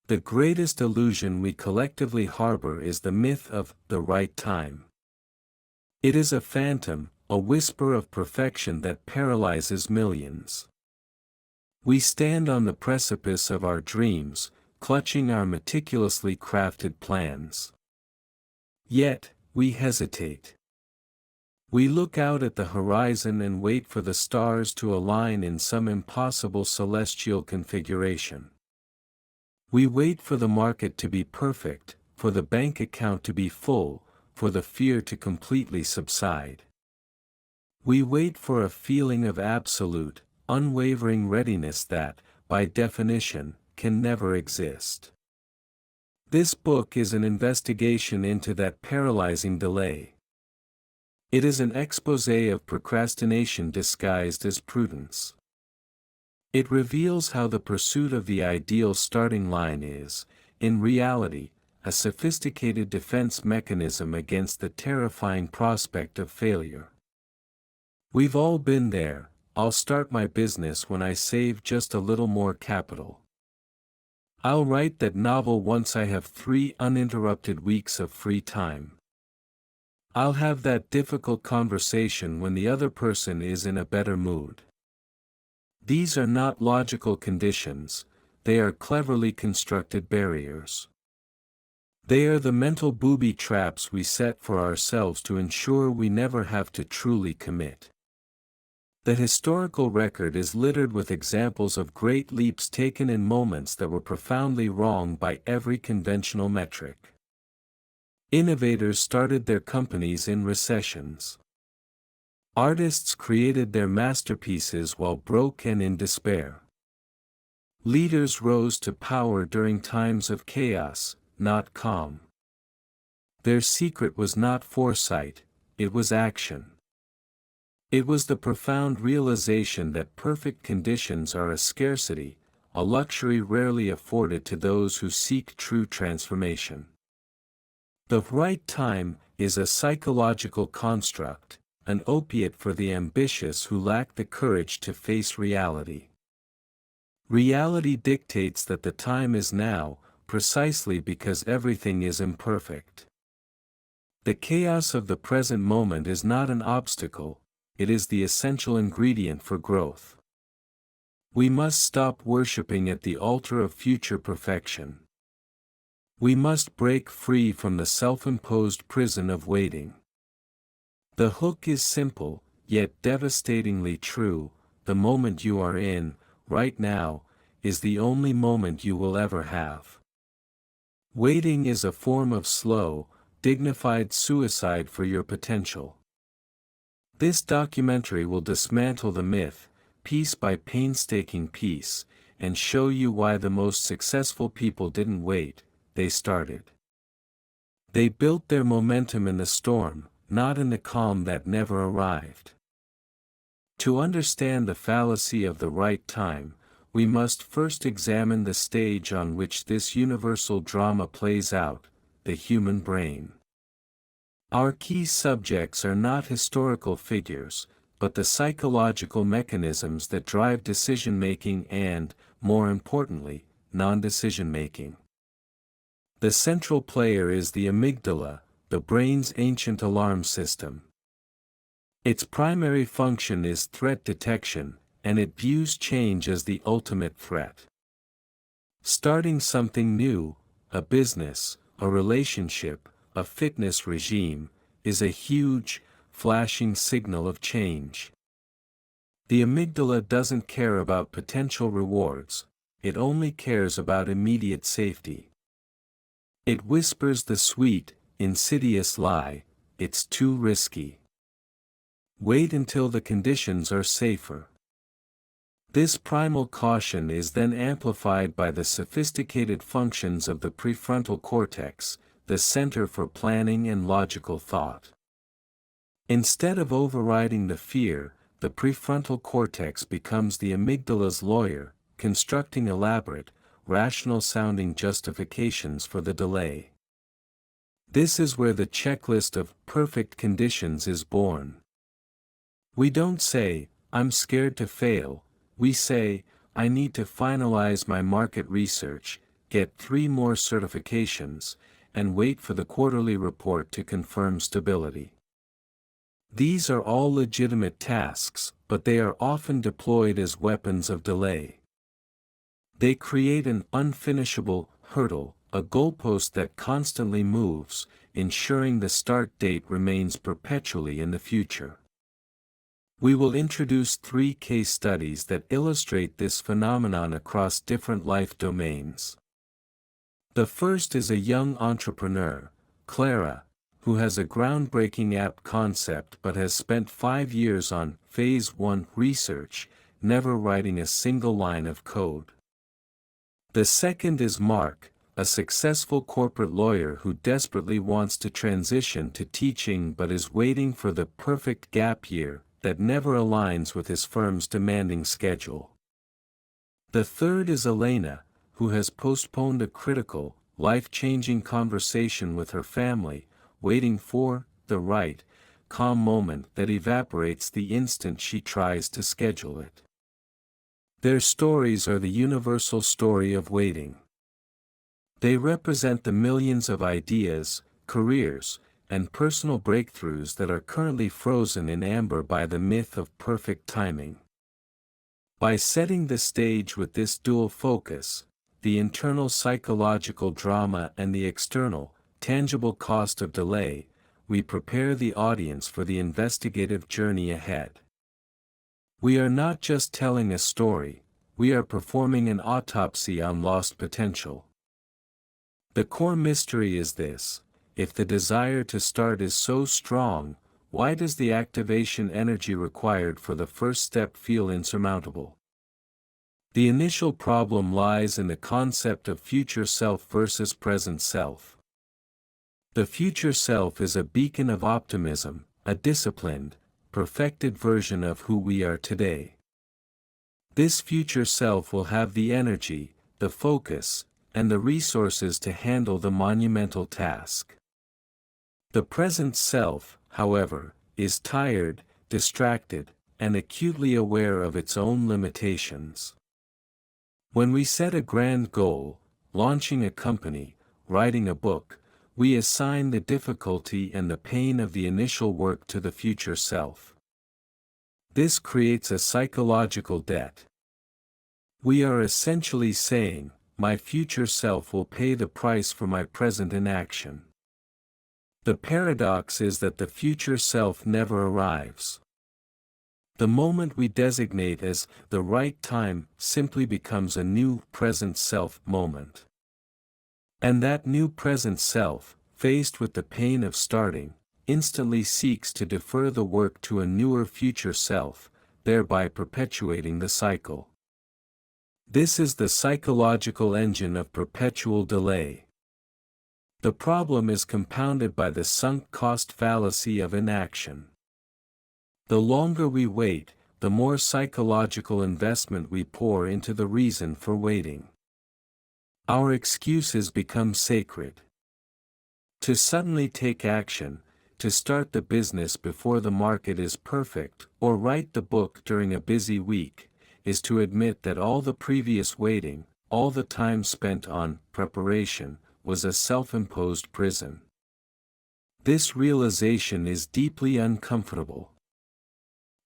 The greatest illusion we collectively harbor is the myth of the right time. It is a phantom, a whisper of perfection that paralyzes millions. We stand on the precipice of our dreams, clutching our meticulously crafted plans. Yet, we hesitate. We look out at the horizon and wait for the stars to align in some impossible celestial configuration. We wait for the market to be perfect, for the bank account to be full, for the fear to completely subside. We wait for a feeling of absolute, unwavering readiness that, by definition, can never exist. This book is an investigation into that paralyzing delay. It is an exposé of procrastination disguised as prudence. It reveals how the pursuit of the ideal starting line is, in reality, a sophisticated defense mechanism against the terrifying prospect of failure. We've all been there. I'll start my business when I save just a little more capital. I'll write that novel once I have 3 uninterrupted weeks of free time. I'll have that difficult conversation when the other person is in a better mood. These are not logical conditions, they are cleverly constructed barriers. They are the mental booby traps we set for ourselves to ensure we never have to truly commit. The historical record is littered with examples of great leaps taken in moments that were profoundly wrong by every conventional metric. Innovators started their companies in recessions. Artists created their masterpieces while broke and in despair. Leaders rose to power during times of chaos, not calm. Their secret was not foresight, it was action. It was the profound realization that perfect conditions are a scarcity, a luxury rarely afforded to those who seek true transformation. The right time is a psychological construct, an opiate for the ambitious who lack the courage to face reality. Reality dictates that the time is now, precisely because everything is imperfect. The chaos of the present moment is not an obstacle, it is the essential ingredient for growth. We must stop worshipping at the altar of future perfection. We must break free from the self-imposed prison of waiting. The hook is simple, yet devastatingly true. The moment you are in, right now, is the only moment you will ever have. Waiting is a form of slow, dignified suicide for your potential. This documentary will dismantle the myth, piece by painstaking piece, and show you why the most successful people didn't wait, they started. They built their momentum in the storm, not in the calm that never arrived. To understand the fallacy of the right time, we must first examine the stage on which this universal drama plays out, the human brain. Our key subjects are not historical figures, but the psychological mechanisms that drive decision-making and, more importantly, non-decision-making. The central player is the amygdala, the brain's ancient alarm system. Its primary function is threat detection, and it views change as the ultimate threat. Starting something new, a business, a relationship, a fitness regime, is a huge, flashing signal of change. The amygdala doesn't care about potential rewards, it only cares about immediate safety. It whispers the sweet, insidious lie, it's too risky. Wait until the conditions are safer. This primal caution is then amplified by the sophisticated functions of the prefrontal cortex, the center for planning and logical thought. Instead of overriding the fear, the prefrontal cortex becomes the amygdala's lawyer, constructing elaborate, rational-sounding justifications for the delay. This is where the checklist of perfect conditions is born. We don't say, "I'm scared to fail," we say, "I need to finalize my market research, get 3 more certifications, and wait for the quarterly report to confirm stability. These are all legitimate tasks, but they are often deployed as weapons of delay. They create an unfinishable hurdle, a goalpost that constantly moves, ensuring the start date remains perpetually in the future. We will introduce 3 case studies that illustrate this phenomenon across different life domains. The first is a young entrepreneur, Clara, who has a groundbreaking app concept but has spent 5 years on Phase 1 research, never writing a single line of code. The second is Mark, a successful corporate lawyer who desperately wants to transition to teaching but is waiting for the perfect gap year that never aligns with his firm's demanding schedule. The third is Elena, who has postponed a critical, life-changing conversation with her family, waiting for the right, calm moment that evaporates the instant she tries to schedule it. Their stories are the universal story of waiting. They represent the millions of ideas, careers, and personal breakthroughs that are currently frozen in amber by the myth of perfect timing. By setting the stage with this dual focus, the internal psychological drama and the external, tangible cost of delay, we prepare the audience for the investigative journey ahead. We are not just telling a story, we are performing an autopsy on lost potential. The core mystery is this: if the desire to start is so strong, why does the activation energy required for the first step feel insurmountable? The initial problem lies in the concept of future self versus present self. The future self is a beacon of optimism, a disciplined, perfected version of who we are today. This future self will have the energy, the focus, and the resources to handle the monumental task. The present self, however, is tired, distracted, and acutely aware of its own limitations. When we set a grand goal, launching a company, writing a book, we assign the difficulty and the pain of the initial work to the future self. This creates a psychological debt. We are essentially saying, my future self will pay the price for my present inaction. The paradox is that the future self never arrives. The moment we designate as the right time simply becomes a new present self moment. And that new present self, faced with the pain of starting, instantly seeks to defer the work to a newer future self, thereby perpetuating the cycle. This is the psychological engine of perpetual delay. The problem is compounded by the sunk cost fallacy of inaction. The longer we wait, the more psychological investment we pour into the reason for waiting. Our excuses become sacred. To suddenly take action, to start the business before the market is perfect, or write the book during a busy week, is to admit that all the previous waiting, all the time spent on preparation, was a self-imposed prison. This realization is deeply uncomfortable.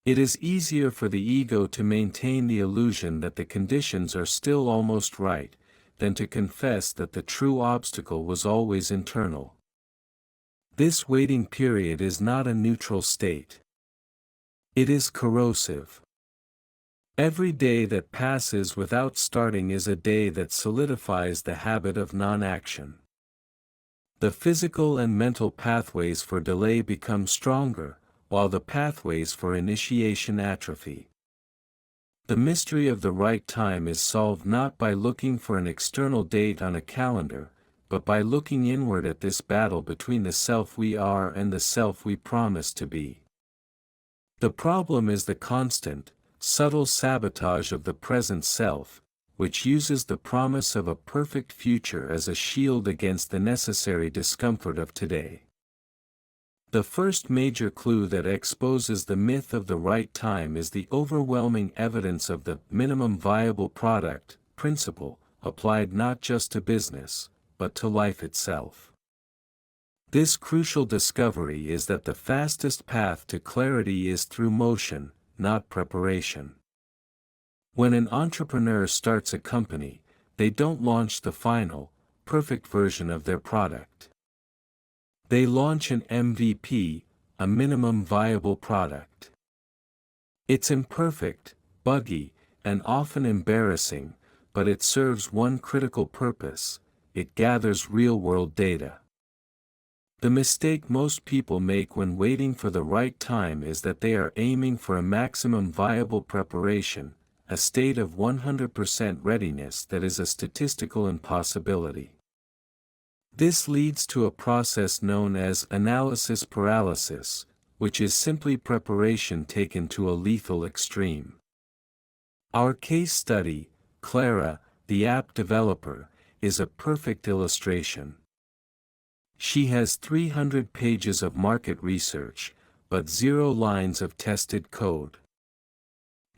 It is easier for the ego to maintain the illusion that the conditions are still almost right, than to confess that the true obstacle was always internal. This waiting period is not a neutral state. It is corrosive. Every day that passes without starting is a day that solidifies the habit of non-action. The physical and mental pathways for delay become stronger, while the pathways for initiation atrophy. The mystery of the right time is solved not by looking for an external date on a calendar, but by looking inward at this battle between the self we are and the self we promise to be. The problem is the constant, subtle sabotage of the present self, which uses the promise of a perfect future as a shield against the necessary discomfort of today. The first major clue that exposes the myth of the right time is the overwhelming evidence of the minimum viable product principle, applied not just to business, but to life itself. This crucial discovery is that the fastest path to clarity is through motion, not preparation. When an entrepreneur starts a company, they don't launch the final, perfect version of their product. They launch an MVP, a minimum viable product. It's imperfect, buggy, and often embarrassing, but it serves one critical purpose: it gathers real-world data. The mistake most people make when waiting for the right time is that they are aiming for a maximum viable preparation, a state of 100% readiness that is a statistical impossibility. This leads to a process known as analysis paralysis, which is simply preparation taken to a lethal extreme. Our case study, Clara, the app developer, is a perfect illustration. She has 300 pages of market research, but 0 lines of tested code.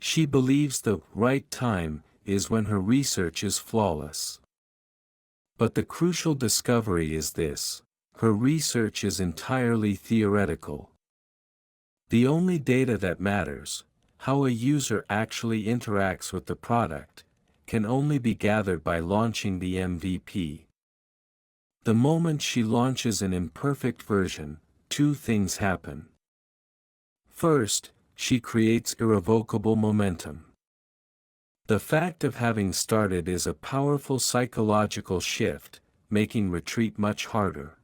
She believes the right time is when her research is flawless. But the crucial discovery is this: her research is entirely theoretical. The only data that matters, how a user actually interacts with the product, can only be gathered by launching the MVP. The moment she launches an imperfect version, 2 things happen. First, she creates irrevocable momentum. The fact of having started is a powerful psychological shift, making retreat much harder.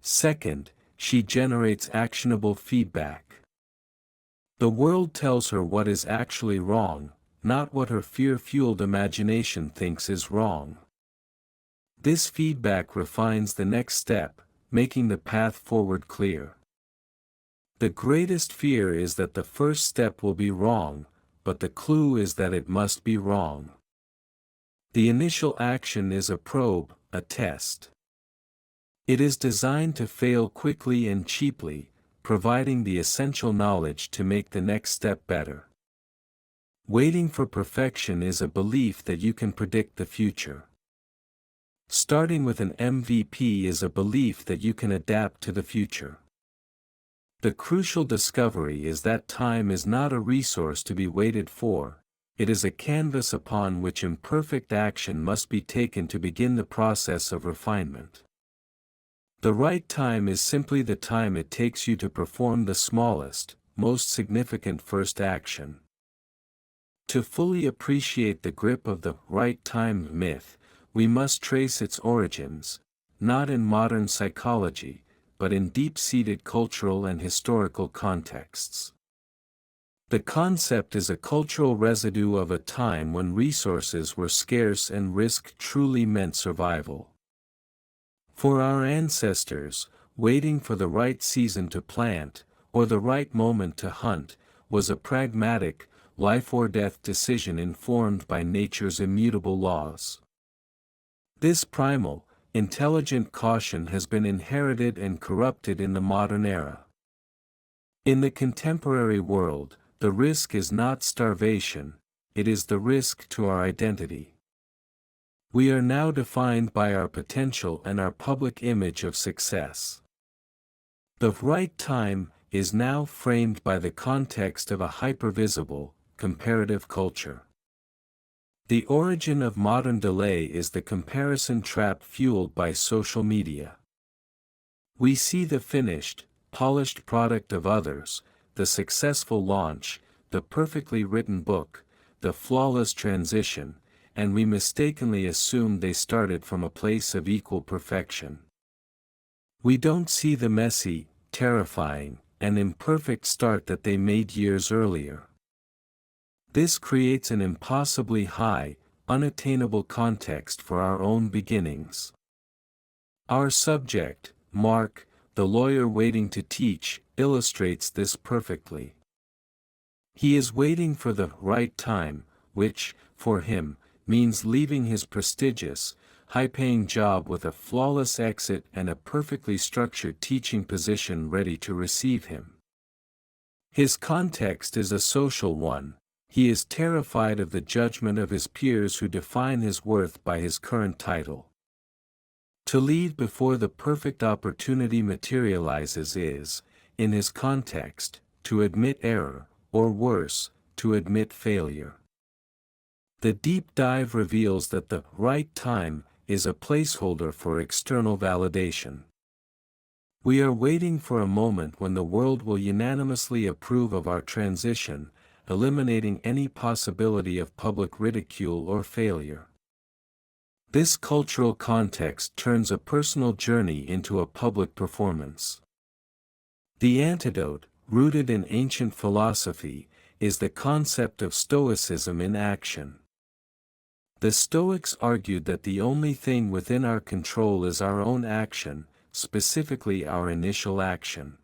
Second, she generates actionable feedback. The world tells her what is actually wrong, not what her fear-fueled imagination thinks is wrong. This feedback refines the next step, making the path forward clear. The greatest fear is that the first step will be wrong, but the clue is that it must be wrong. The initial action is a probe, a test. It is designed to fail quickly and cheaply, providing the essential knowledge to make the next step better. Waiting for perfection is a belief that you can predict the future. Starting with an MVP is a belief that you can adapt to the future. The crucial discovery is that time is not a resource to be waited for, it is a canvas upon which imperfect action must be taken to begin the process of refinement. The right time is simply the time it takes you to perform the smallest, most significant first action. To fully appreciate the grip of the right time myth, we must trace its origins, not in modern psychology, but in deep-seated cultural and historical contexts. The concept is a cultural residue of a time when resources were scarce and risk truly meant survival. For our ancestors, waiting for the right season to plant, or the right moment to hunt, was a pragmatic, life-or-death decision informed by nature's immutable laws. This primal, intelligent caution has been inherited and corrupted in the modern era. In the contemporary world, the risk is not starvation, it is the risk to our identity. We are now defined by our potential and our public image of success. The right time is now framed by the context of a hypervisible, comparative culture. The origin of modern delay is the comparison trap fueled by social media. We see the finished, polished product of others, the successful launch, the perfectly written book, the flawless transition, and we mistakenly assume they started from a place of equal perfection. We don't see the messy, terrifying, and imperfect start that they made years earlier. This creates an impossibly high, unattainable context for our own beginnings. Our subject, Mark, the lawyer waiting to teach, illustrates this perfectly. He is waiting for the right time, which, for him, means leaving his prestigious, high-paying job with a flawless exit and a perfectly structured teaching position ready to receive him. His context is a social one. He is terrified of the judgment of his peers who define his worth by his current title. To lead before the perfect opportunity materializes is, in his context, to admit error, or worse, to admit failure. The deep dive reveals that the right time is a placeholder for external validation. We are waiting for a moment when the world will unanimously approve of our transition, eliminating any possibility of public ridicule or failure. This cultural context turns a personal journey into a public performance. The antidote, rooted in ancient philosophy, is the concept of Stoicism in action. The Stoics argued that the only thing within our control is our own action, specifically our initial action.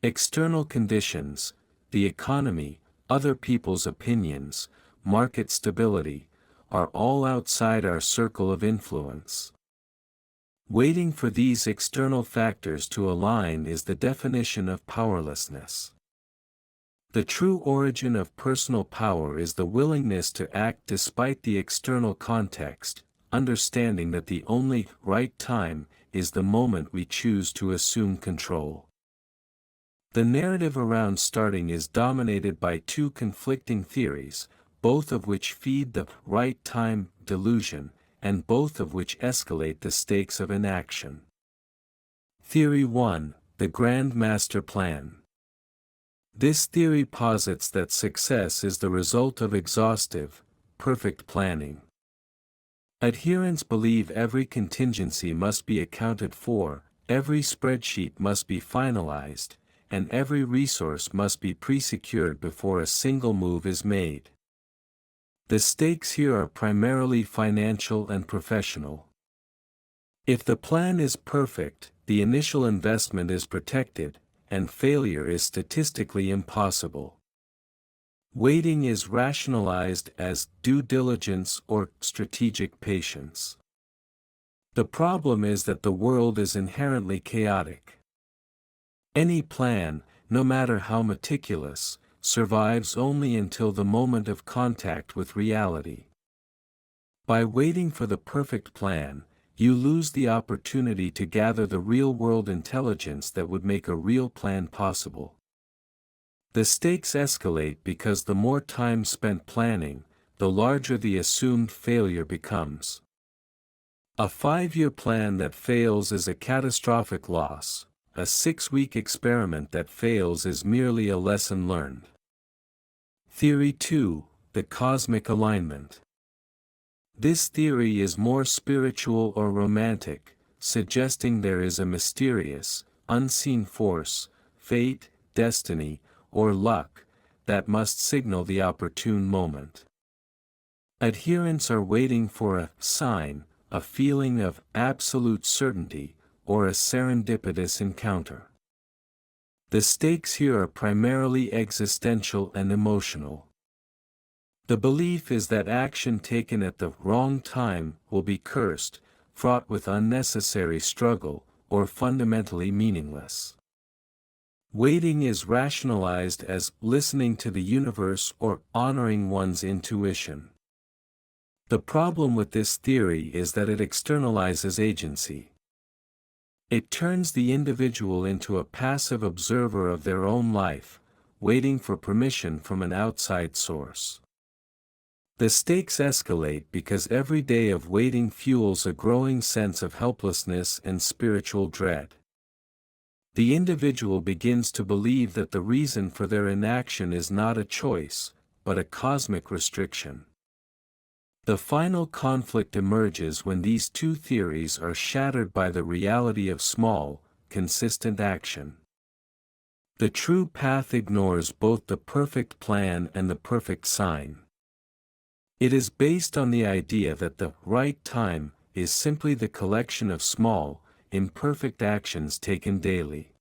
External conditions, the economy, other people's opinions, market stability, are all outside our circle of influence. Waiting for these external factors to align is the definition of powerlessness. The true origin of personal power is the willingness to act despite the external context, understanding that the only right time is the moment we choose to assume control. The narrative around starting is dominated by two conflicting theories, both of which feed the right time delusion, and both of which escalate the stakes of inaction. Theory 1, the Grand Master Plan. This theory posits that success is the result of exhaustive, perfect planning. Adherents believe every contingency must be accounted for, every spreadsheet must be finalized, and every resource must be pre-secured before a single move is made. The stakes here are primarily financial and professional. If the plan is perfect, the initial investment is protected, and failure is statistically impossible. Waiting is rationalized as due diligence or strategic patience. The problem is that the world is inherently chaotic. Any plan, no matter how meticulous, survives only until the moment of contact with reality. By waiting for the perfect plan, you lose the opportunity to gather the real-world intelligence that would make a real plan possible. The stakes escalate because the more time spent planning, the larger the assumed failure becomes. A 5-year plan that fails is a catastrophic loss. A 6-week experiment that fails is merely a lesson learned. Theory 2, the cosmic alignment. This theory is more spiritual or romantic, suggesting there is a mysterious, unseen force, fate, destiny, or luck, that must signal the opportune moment. Adherents are waiting for a sign, a feeling of absolute certainty, or a serendipitous encounter. The stakes here are primarily existential and emotional. The belief is that action taken at the wrong time will be cursed, fraught with unnecessary struggle, or fundamentally meaningless. Waiting is rationalized as listening to the universe or honoring one's intuition. The problem with this theory is that it externalizes agency. It turns the individual into a passive observer of their own life, waiting for permission from an outside source. The stakes escalate because every day of waiting fuels a growing sense of helplessness and spiritual dread. The individual begins to believe that the reason for their inaction is not a choice, but a cosmic restriction. The final conflict emerges when these two theories are shattered by the reality of small, consistent action. The true path ignores both the perfect plan and the perfect sign. It is based on the idea that the right time is simply the collection of small, imperfect actions taken daily.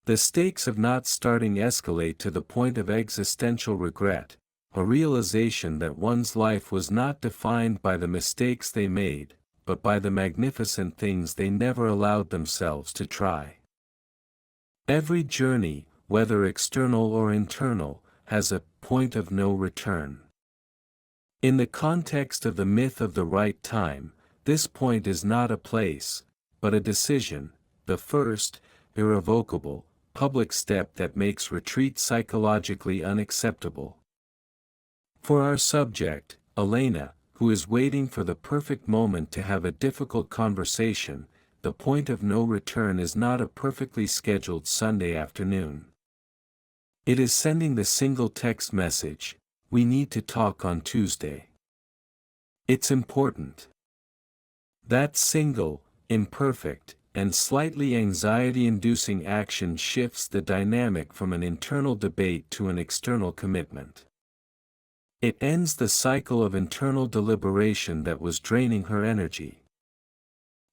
The stakes of not starting escalate to the point of existential regret, a realization that one's life was not defined by the mistakes they made, but by the magnificent things they never allowed themselves to try. Every journey, whether external or internal, has a point of no return. In the context of the myth of the right time, this point is not a place, but a decision, the first, irrevocable, public step that makes retreat psychologically unacceptable. For our subject, Elena, who is waiting for the perfect moment to have a difficult conversation, the point of no return is not a perfectly scheduled Sunday afternoon. It is sending the single text message, "We need to talk on Tuesday." It's important. That single, imperfect, and slightly anxiety-inducing action shifts the dynamic from an internal debate to an external commitment. It ends the cycle of internal deliberation that was draining her energy.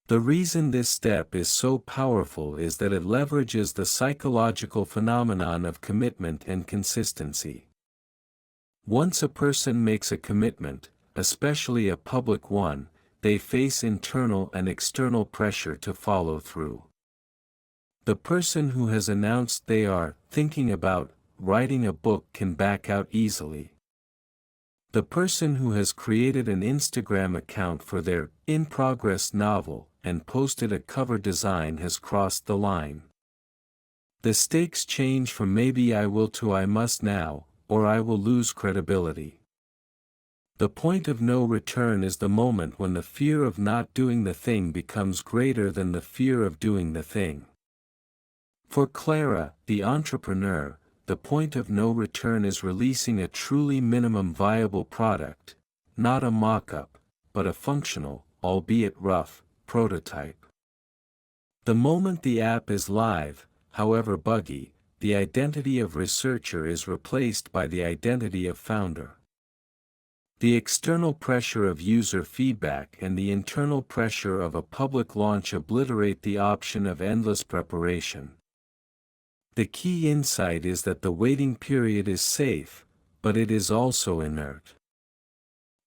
The reason this step is so powerful is that it leverages the psychological phenomenon of commitment and consistency. Once a person makes a commitment, especially a public one, they face internal and external pressure to follow through. The person who has announced they are thinking about writing a book can back out easily. The person who has created an Instagram account for their in-progress novel and posted a cover design has crossed the line. The stakes change from maybe I will to I must now, or I will lose credibility. The point of no return is the moment when the fear of not doing the thing becomes greater than the fear of doing the thing. For Clara, the entrepreneur, the point of no return is releasing a truly minimum viable product, not a mock-up, but a functional, albeit rough, prototype. The moment the app is live, however buggy, the identity of researcher is replaced by the identity of founder. The external pressure of user feedback and the internal pressure of a public launch obliterate the option of endless preparation. The key insight is that the waiting period is safe, but it is also inert.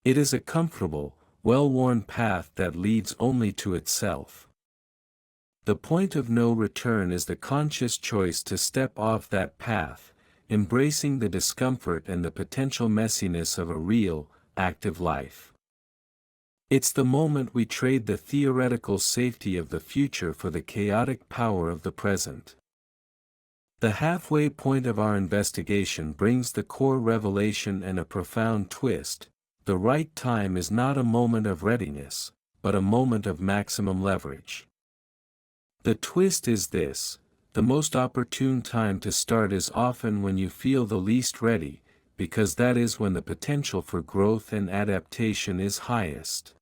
It is a comfortable, well-worn path that leads only to itself. The point of no return is the conscious choice to step off that path, embracing the discomfort and the potential messiness of a real, active life. It's the moment we trade the theoretical safety of the future for the chaotic power of the present. The halfway point of our investigation brings the core revelation and a profound twist. The right time is not a moment of readiness, but a moment of maximum leverage. The twist is this: the most opportune time to start is often when you feel the least ready, because that is when the potential for growth and adaptation is highest.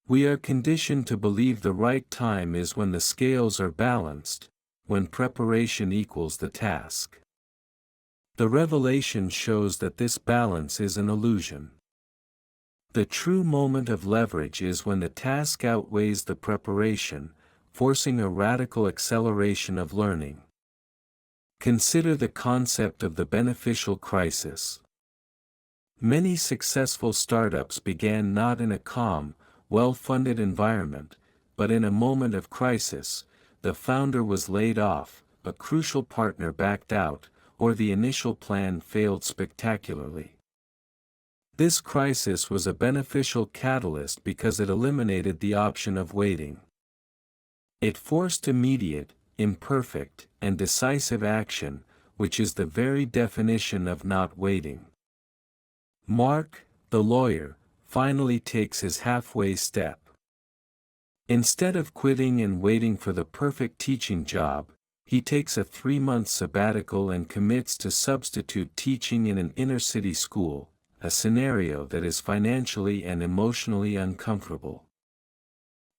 We are conditioned to believe the right time is when the scales are balanced, when preparation equals the task. The revelation shows that this balance is an illusion. The true moment of leverage is when the task outweighs the preparation, forcing a radical acceleration of learning. Consider the concept of the beneficial crisis. Many successful startups began not in a calm, well-funded environment, but in a moment of crisis. The founder was laid off, a crucial partner backed out, or the initial plan failed spectacularly. This crisis was a beneficial catalyst because it eliminated the option of waiting. It forced immediate, imperfect, and decisive action, which is the very definition of not waiting. Mark, the lawyer, finally takes his halfway step. Instead of quitting and waiting for the perfect teaching job, he takes a 3-month sabbatical and commits to substitute teaching in an inner-city school, a scenario that is financially and emotionally uncomfortable.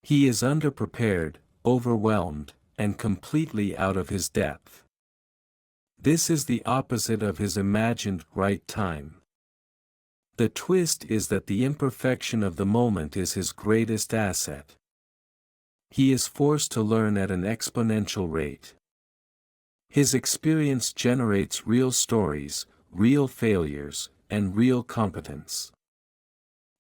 He is underprepared, overwhelmed, and completely out of his depth. This is the opposite of his imagined right time. The twist is that the imperfection of the moment is his greatest asset. He is forced to learn at an exponential rate. His experience generates real stories, real failures, and real competence.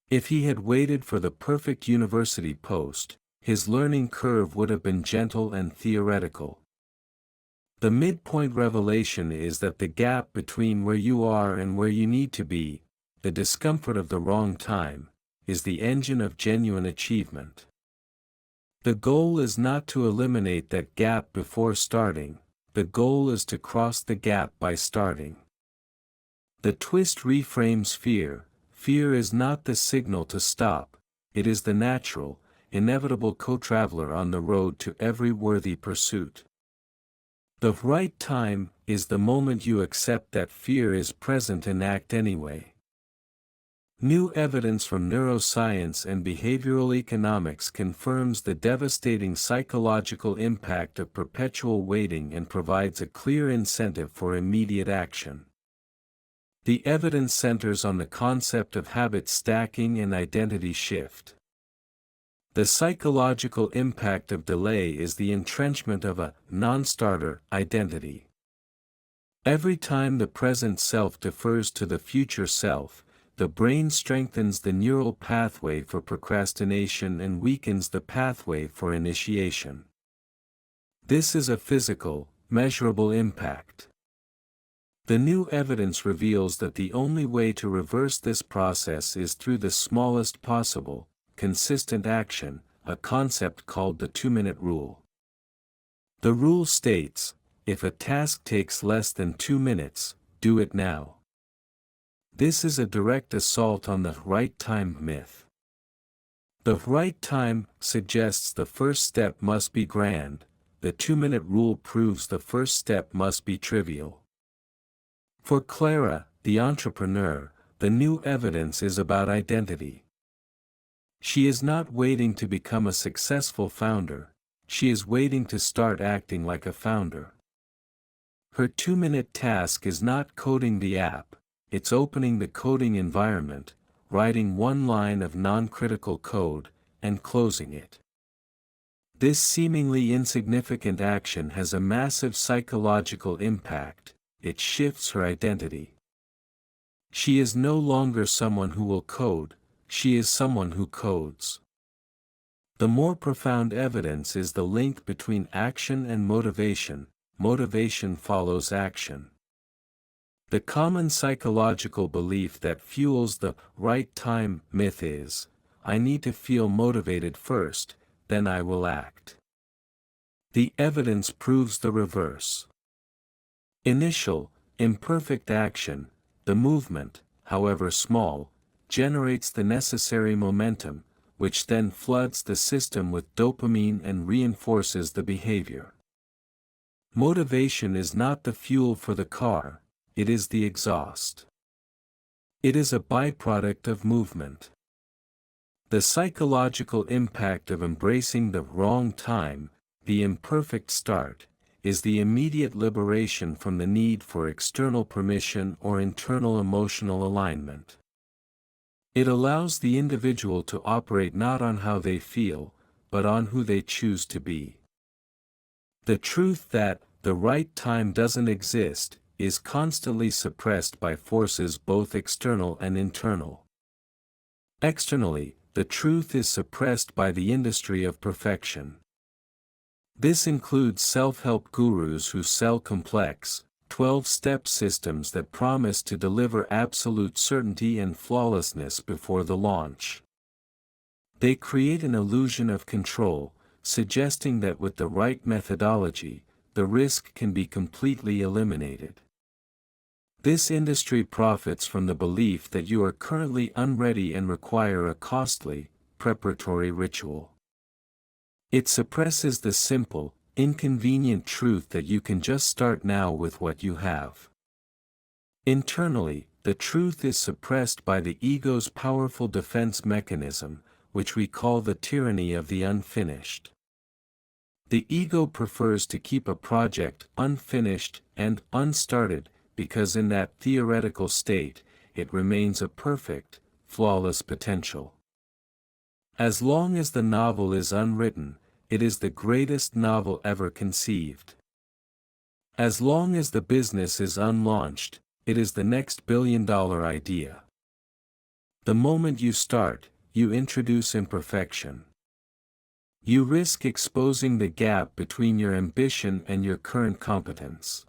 If he had waited for the perfect university post, his learning curve would have been gentle and theoretical. The midpoint revelation is that the gap between where you are and where you need to be, the discomfort of the wrong time, is the engine of genuine achievement. The goal is not to eliminate that gap before starting, the goal is to cross the gap by starting. The twist reframes fear. Fear is not the signal to stop, it is the natural, inevitable co-traveler on the road to every worthy pursuit. The right time is the moment you accept that fear is present and act anyway. New evidence from neuroscience and behavioral economics confirms the devastating psychological impact of perpetual waiting and provides a clear incentive for immediate action. The evidence centers on the concept of habit stacking and identity shift. The psychological impact of delay is the entrenchment of a non-starter identity. Every time the present self defers to the future self, the brain strengthens the neural pathway for procrastination and weakens the pathway for initiation. This is a physical, measurable impact. The new evidence reveals that the only way to reverse this process is through the smallest possible, consistent action, a concept called the 2-minute rule. The rule states, if a task takes less than 2 minutes, do it now. This is a direct assault on the right time myth. The right time suggests the first step must be grand, the 2-minute rule proves the first step must be trivial. For Clara, the entrepreneur, the new evidence is about identity. She is not waiting to become a successful founder, she is waiting to start acting like a founder. Her 2-minute task is not coding the app, it's opening the coding environment, writing one line of non-critical code, and closing it. This seemingly insignificant action has a massive psychological impact, it shifts her identity. She is no longer someone who will code, she is someone who codes. The more profound evidence is the link between action and motivation. Motivation follows action. The common psychological belief that fuels the right time myth is, I need to feel motivated first, then I will act. The evidence proves the reverse. Initial, imperfect action, the movement, however small, generates the necessary momentum, which then floods the system with dopamine and reinforces the behavior. Motivation is not the fuel for the car, it is the exhaust. It is a byproduct of movement. The psychological impact of embracing the wrong time, the imperfect start, is the immediate liberation from the need for external permission or internal emotional alignment. It allows the individual to operate not on how they feel, but on who they choose to be. The truth that the right time doesn't exist is constantly suppressed by forces both external and internal. Externally, the truth is suppressed by the industry of perfection. This includes self-help gurus who sell complex, 12-step systems that promise to deliver absolute certainty and flawlessness before the launch. They create an illusion of control, suggesting that with the right methodology, the risk can be completely eliminated. This industry profits from the belief that you are currently unready and require a costly, preparatory ritual. It suppresses the simple, inconvenient truth that you can just start now with what you have. Internally, the truth is suppressed by the ego's powerful defense mechanism, which we call the tyranny of the unfinished. The ego prefers to keep a project unfinished and unstarted, because in that theoretical state, it remains a perfect, flawless potential. As long as the novel is unwritten, it is the greatest novel ever conceived. As long as the business is unlaunched, it is the next billion-dollar idea. The moment you start, you introduce imperfection. You risk exposing the gap between your ambition and your current competence.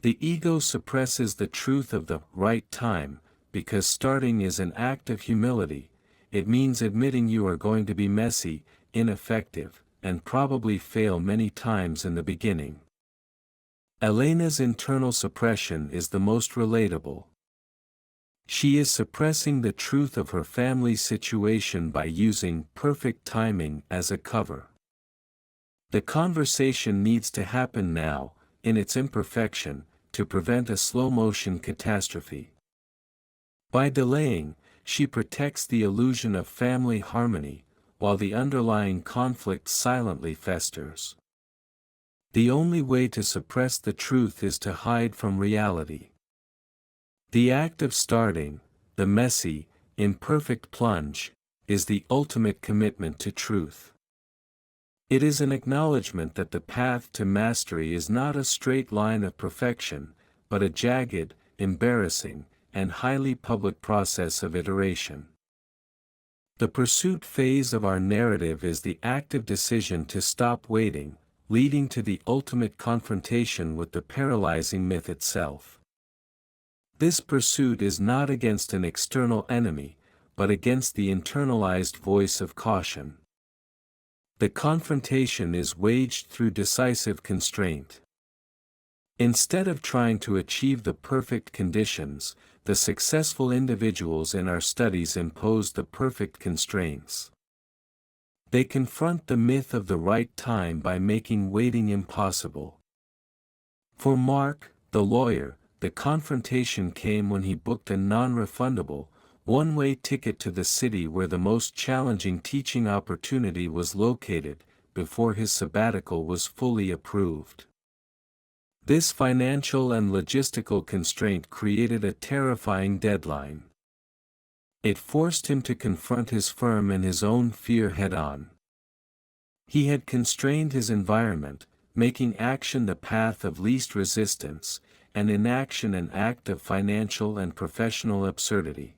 The ego suppresses the truth of the right time, because starting is an act of humility. It means admitting you are going to be messy, ineffective, and probably fail many times in the beginning. Elena's internal suppression is the most relatable. She is suppressing the truth of her family's situation by using perfect timing as a cover. The conversation needs to happen now, in its imperfection, to prevent a slow-motion catastrophe. By delaying, she protects the illusion of family harmony, while the underlying conflict silently festers. The only way to suppress the truth is to hide from reality. The act of starting, the messy, imperfect plunge, is the ultimate commitment to truth. It is an acknowledgement that the path to mastery is not a straight line of perfection, but a jagged, embarrassing, and highly public process of iteration. The pursuit phase of our narrative is the active decision to stop waiting, leading to the ultimate confrontation with the paralyzing myth itself. This pursuit is not against an external enemy, but against the internalized voice of caution. The confrontation is waged through decisive constraint. Instead of trying to achieve the perfect conditions, the successful individuals in our studies impose the perfect constraints. They confront the myth of the right time by making waiting impossible. For Mark, the lawyer, the confrontation came when he booked a non-refundable, one-way ticket to the city where the most challenging teaching opportunity was located, before his sabbatical was fully approved. This financial and logistical constraint created a terrifying deadline. It forced him to confront his firm and his own fear head-on. He had constrained his environment, making action the path of least resistance, and inaction an act of financial and professional absurdity.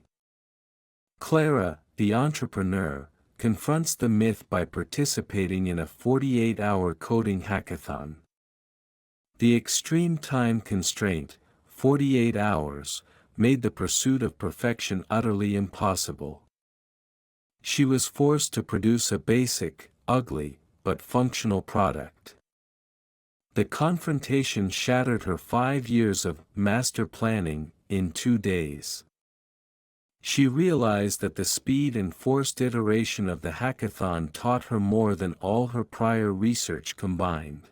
Clara, the entrepreneur, confronts the myth by participating in a 48-hour coding hackathon. The extreme time constraint, 48 hours, made the pursuit of perfection utterly impossible. She was forced to produce a basic, ugly, but functional product. The confrontation shattered her 5 years of master planning in 2 days. She realized that the speed and forced iteration of the hackathon taught her more than all her prior research combined.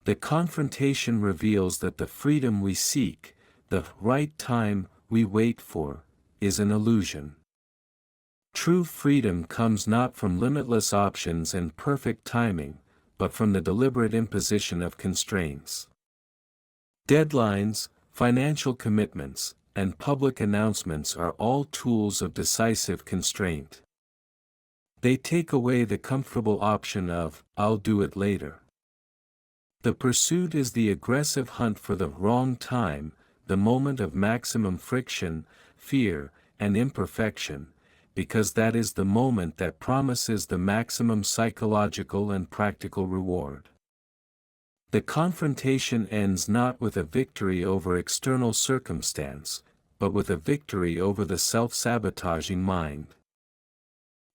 The confrontation reveals that the freedom we seek, the right time we wait for, is an illusion. True freedom comes not from limitless options and perfect timing, but from the deliberate imposition of constraints. Deadlines, financial commitments, and public announcements are all tools of decisive constraint. They take away the comfortable option of, "I'll do it later." The pursuit is the aggressive hunt for the wrong time, the moment of maximum friction, fear, and imperfection, because that is the moment that promises the maximum psychological and practical reward. The confrontation ends not with a victory over external circumstance, but with a victory over the self-sabotaging mind.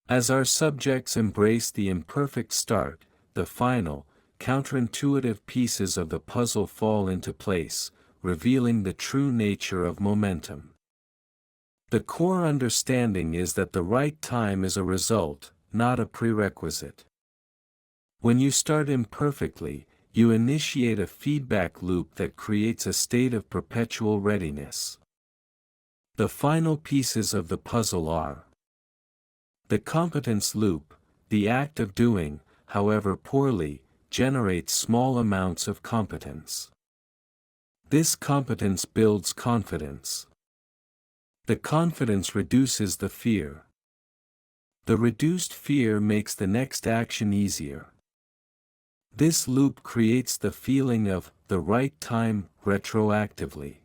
As our subjects embrace the imperfect start, the final, counterintuitive pieces of the puzzle fall into place, revealing the true nature of momentum. The core understanding is that the right time is a result, not a prerequisite. When you start imperfectly, you initiate a feedback loop that creates a state of perpetual readiness. The final pieces of the puzzle are the competence loop. The act of doing, however poorly, generates small amounts of competence. This competence builds confidence. The confidence reduces the fear. The reduced fear makes the next action easier. This loop creates the feeling of the right time retroactively.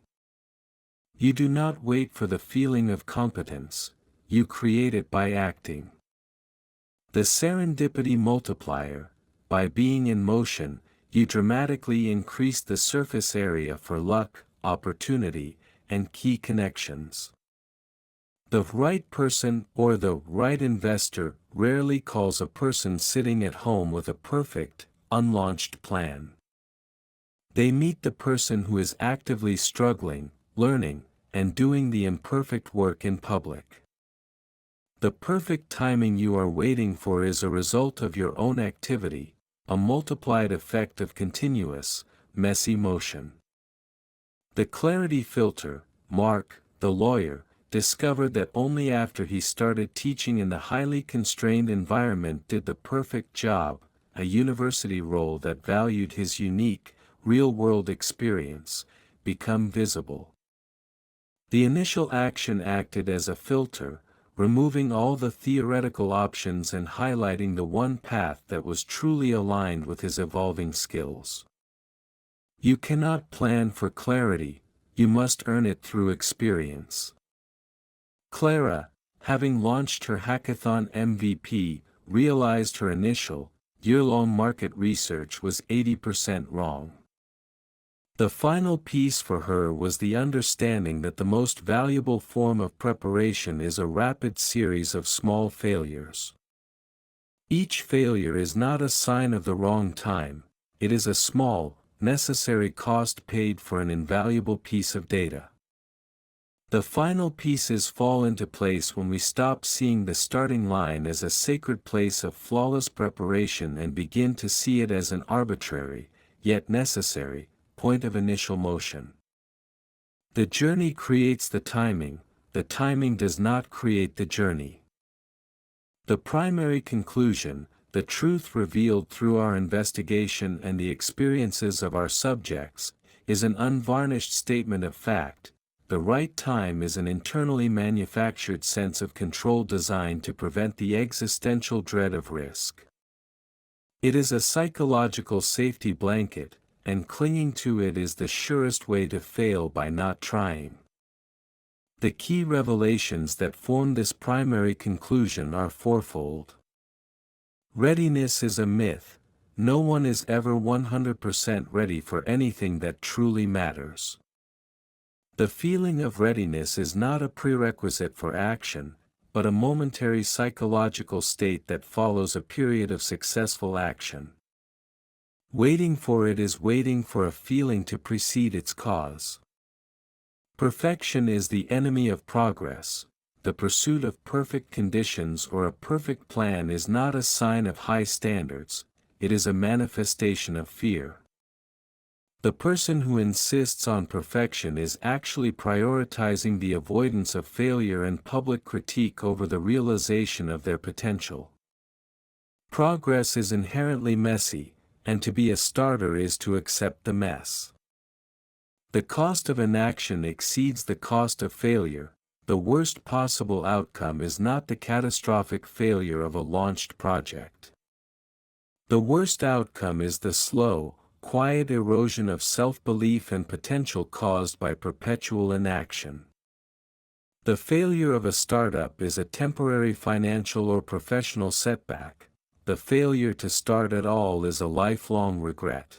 You do not wait for the feeling of competence, you create it by acting. The serendipity multiplier: by being in motion, you dramatically increase the surface area for luck, opportunity, and key connections. The right person or the right investor rarely calls a person sitting at home with a perfect, unlaunched plan. They meet the person who is actively struggling, learning, and doing the imperfect work in public. The perfect timing you are waiting for is a result of your own activity, a multiplied effect of continuous, messy motion. The clarity filter: Mark, the lawyer, discovered that only after he started teaching in the highly constrained environment did the perfect job, a university role that valued his unique, real-world experience, become visible. The initial action acted as a filter, removing all the theoretical options and highlighting the one path that was truly aligned with his evolving skills. You cannot plan for clarity, you must earn it through experience. Clara, having launched her hackathon MVP, realized her initial, year-long market research was 80% wrong. The final piece for her was the understanding that the most valuable form of preparation is a rapid series of small failures. Each failure is not a sign of the wrong time, it is a small, necessary cost paid for an invaluable piece of data. The final pieces fall into place when we stop seeing the starting line as a sacred place of flawless preparation and begin to see it as an arbitrary, yet necessary, point of initial motion. The journey creates the timing does not create the journey. The primary conclusion, the truth revealed through our investigation and the experiences of our subjects, is an unvarnished statement of fact: the right time is an internally manufactured sense of control designed to prevent the existential dread of risk. It is a psychological safety blanket, and clinging to it is the surest way to fail by not trying. The key revelations that form this primary conclusion are fourfold. Readiness is a myth. No one is ever 100% ready for anything that truly matters. The feeling of readiness is not a prerequisite for action, but a momentary psychological state that follows a period of successful action. Waiting for it is waiting for a feeling to precede its cause. Perfection is the enemy of progress. The pursuit of perfect conditions or a perfect plan is not a sign of high standards, it is a manifestation of fear. The person who insists on perfection is actually prioritizing the avoidance of failure and public critique over the realization of their potential. Progress is inherently messy, and to be a starter is to accept the mess. The cost of inaction exceeds the cost of failure. The worst possible outcome is not the catastrophic failure of a launched project. The worst outcome is the slow, quiet erosion of self-belief and potential caused by perpetual inaction. The failure of a startup is a temporary financial or professional setback. The failure to start at all is a lifelong regret.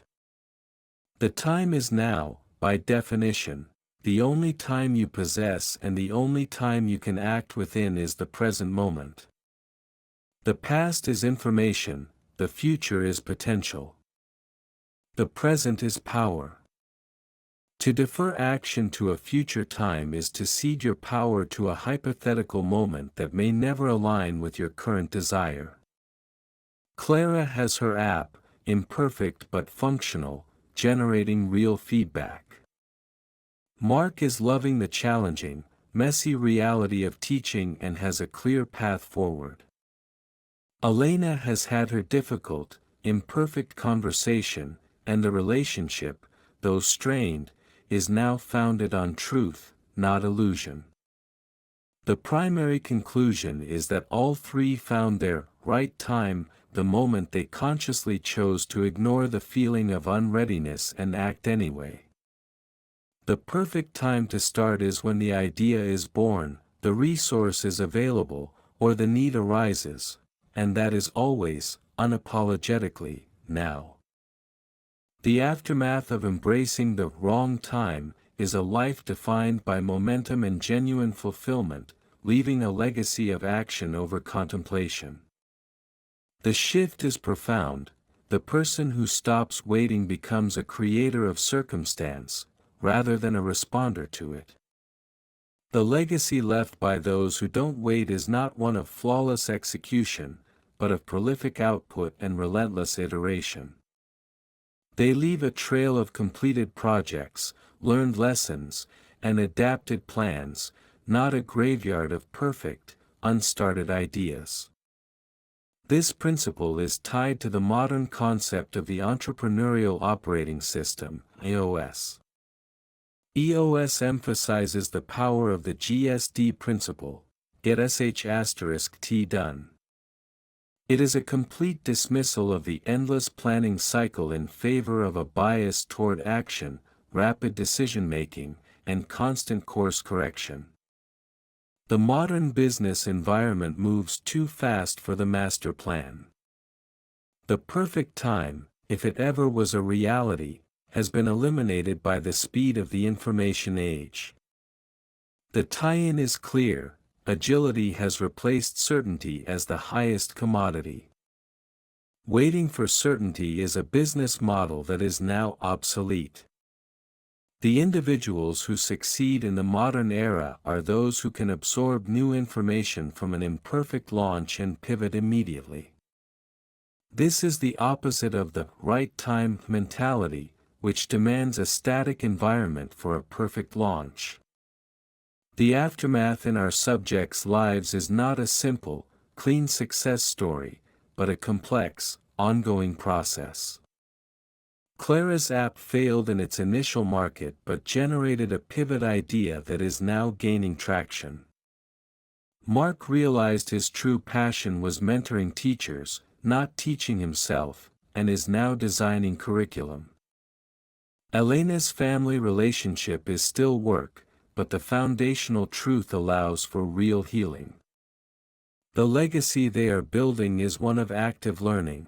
The time is now, by definition. The only time you possess and the only time you can act within is the present moment. The past is information, the future is potential. The present is power. To defer action to a future time is to cede your power to a hypothetical moment that may never align with your current desire. Clara has her app, imperfect but functional, generating real feedback. Mark is loving the challenging, messy reality of teaching and has a clear path forward. Elena has had her difficult, imperfect conversation, and the relationship, though strained, is now founded on truth, not illusion. The primary conclusion is that all three found their right time the moment they consciously chose to ignore the feeling of unreadiness and act anyway. The perfect time to start is when the idea is born, the resource is available, or the need arises, and that is always, unapologetically, now. The aftermath of embracing the wrong time is a life defined by momentum and genuine fulfillment, leaving a legacy of action over contemplation. The shift is profound. The person who stops waiting becomes a creator of circumstance, rather than a responder to it. The legacy left by those who don't wait is not one of flawless execution, but of prolific output and relentless iteration. They leave a trail of completed projects, learned lessons, and adapted plans, not a graveyard of perfect, unstarted ideas. This principle is tied to the modern concept of the entrepreneurial operating system, EOS. EOS emphasizes the power of the GSD principle, get sh*t done. It is a complete dismissal of the endless planning cycle in favor of a bias toward action, rapid decision-making, and constant course correction. The modern business environment moves too fast for the master plan. The perfect time, if it ever was a reality, has been eliminated by the speed of the information age. The tie-in is clear. Agility has replaced certainty as the highest commodity. Waiting for certainty is a business model that is now obsolete. The individuals who succeed in the modern era are those who can absorb new information from an imperfect launch and pivot immediately. This is the opposite of the right time mentality, which demands a static environment for a perfect launch. The aftermath in our subjects' lives is not a simple, clean success story, but a complex, ongoing process. Clara's app failed in its initial market but generated a pivot idea that is now gaining traction. Mark realized his true passion was mentoring teachers, not teaching himself, and is now designing curriculum. Elena's family relationship is still work, but the foundational truth allows for real healing. The legacy they are building is one of active learning.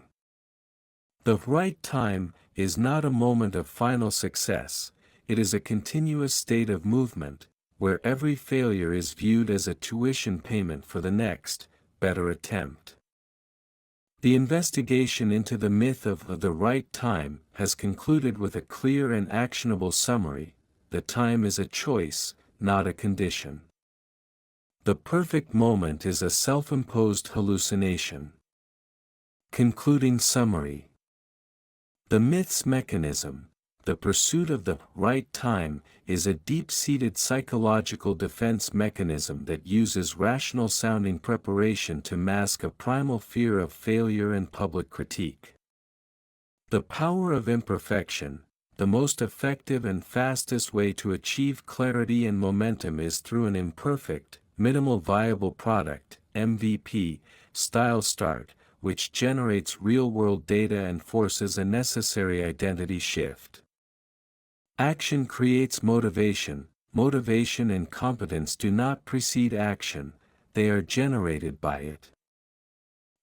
The right time is not a moment of final success, it is a continuous state of movement, where every failure is viewed as a tuition payment for the next, better attempt. The investigation into the myth of the right time has concluded with a clear and actionable summary: the time is a choice, not a condition. The perfect moment is a self-imposed hallucination. Concluding summary. The myth's mechanism, the pursuit of the right time, is a deep-seated psychological defense mechanism that uses rational-sounding preparation to mask a primal fear of failure and public critique. The power of imperfection. The most effective and fastest way to achieve clarity and momentum is through an imperfect, minimal viable product, MVP, style start, which generates real-world data and forces a necessary identity shift. Action creates motivation. Motivation and competence do not precede action, they are generated by it.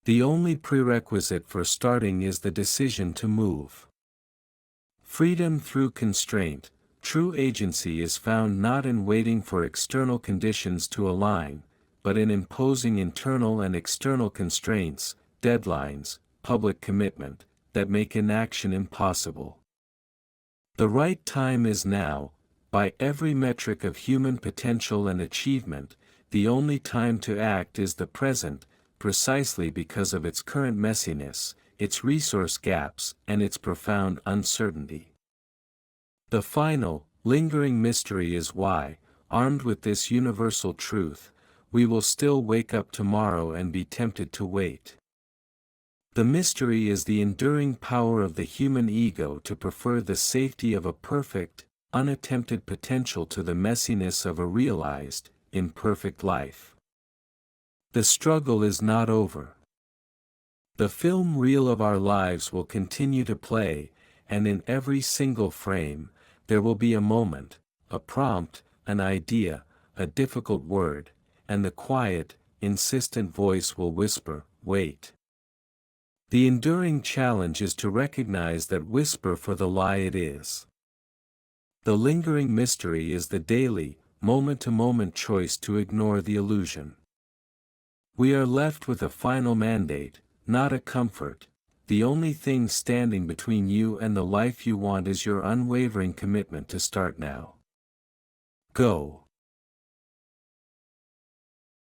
The only prerequisite for starting is the decision to move. Freedom through constraint. True agency is found not in waiting for external conditions to align, but in imposing internal and external constraints, deadlines, public commitment, that make inaction impossible. The right time is now. By every metric of human potential and achievement, the only time to act is the present, precisely because of its current messiness, its resource gaps, and its profound uncertainty. The final, lingering mystery is why, armed with this universal truth, we will still wake up tomorrow and be tempted to wait. The mystery is the enduring power of the human ego to prefer the safety of a perfect, unattempted potential to the messiness of a realized, imperfect life. The struggle is not over. The film reel of our lives will continue to play, and in every single frame, there will be a moment, a prompt, an idea, a difficult word, and the quiet, insistent voice will whisper, wait. The enduring challenge is to recognize that whisper for the lie it is. The lingering mystery is the daily, moment-to-moment choice to ignore the illusion. We are left with a final mandate, not a comfort. The only thing standing between you and the life you want is your unwavering commitment to start now. Go.